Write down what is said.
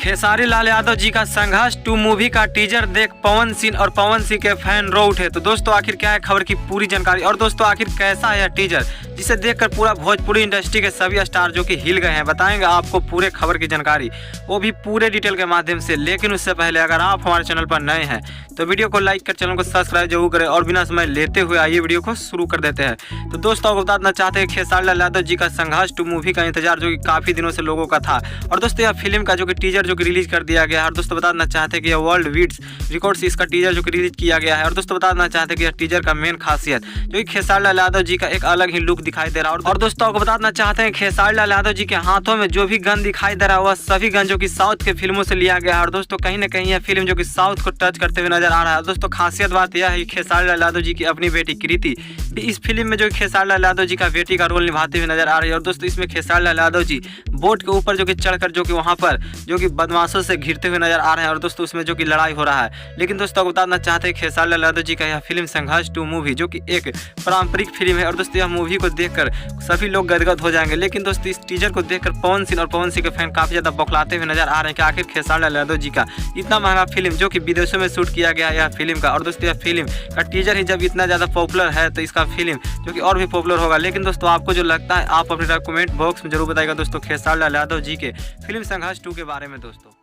खेसारी लाल यादव जी का संघर्ष 2 मूवी का टीजर देख पवन सिंह और पवन सिंह के फैन रो उठे। तो दोस्तों आखिर क्या है खबर की पूरी जानकारी और दोस्तों आखिर कैसा है यह टीजर जिसे देखकर पूरा भोजपुरी इंडस्ट्री के सभी स्टार जो कि हिल गए हैं। बताएंगे आपको पूरे खबर की जानकारी, वो भी पूरे डिटेल के माध्यम से। लेकिन उससे पहले अगर आप हमारे चैनल पर नए हैं तो वीडियो को लाइक कर चैनल को सब्सक्राइब जरूर करें और बिना समय लेते हुए आइए वीडियो को शुरू कर देते हैं। तो दोस्तों आपको बताना चाहते हैं खेसारी लाल यादव जी का संघर्ष 2 मूवी का इंतजार जो कि काफी दिनों से लोगों का था और दोस्तों यह फिल्म का जो कि टीजर जो कि रिलीज कर दिया गया है। और दोस्तों बताना चाहते हैं कि यह वर्ल्ड वीड्स रिकॉर्ड से इसका टीजर जो कि रिलीज किया गया है। और दोस्तों बताना चाहते हैं कि यह टीजर का मेन खासियत जो कि खेसारी लाल यादव जी का एक अलग ही लुक दिखाई दे रहा है। और दोस्तों आपको बताना चाहते हैं खेसारी लाल यादव जी के हाथों में जो भी गन दिखाई दे रहा है वह सभी गन जो कि साउथ के फिल्मों से लिया गया है। और दोस्तों कहीं ना कहीं यह फिल्म जो कि साउथ को टच करते हुए नजर आ रहा है। दोस्तों खासियत बात यह है कि खेसारी लाल यादव जी की अपनी बेटी कृति इस फिल्म में जो खेसारी लाल यादव जी का बेटी का रोल निभाते हुए नजर आ रही है। और दोस्तों इसमें खेसारी लाल यादव जी बोट के ऊपर जो कि चढ़कर जो कि वहां पर जो कि बदमाशों से घिरते हुए नजर आ रहे हैं और दोस्तों उसमें जो कि लड़ाई हो रहा है। लेकिन दोस्तों आपको बताना चाहते हैं खेसारी लाल यादव जी का यह फिल्म संघर्ष 2 मूवी जो कि एक पारंपरिक फिल्म है। और दोस्तों यह मूवी को देखकर सभी लोग गदगद हो जाएंगे। लेकिन दोस्तों इस टीजर को देखकर पवन सिंह और पवन सिंह के फैन काफी ज्यादा बौखलाते हुए नजर आ रहे हैं कि आखिर खेसारी लाल यादव जी का इतना महंगा फिल्म जो कि विदेशों में शूट किया गया है यह फिल्म का। और दोस्तों यह फिल्म का टीजर ही जब इतना ज्यादा पॉपुलर है तो इसका फिल्म जो कि और भी पॉपुलर होगा। लेकिन दोस्तों आपको जो लगता है आप अपने कमेंट बॉक्स में जरूर बताइएगा दोस्तों खेसारी लाल यादव जी के फिल्म संघर्ष 2 के बारे में दोस्तों।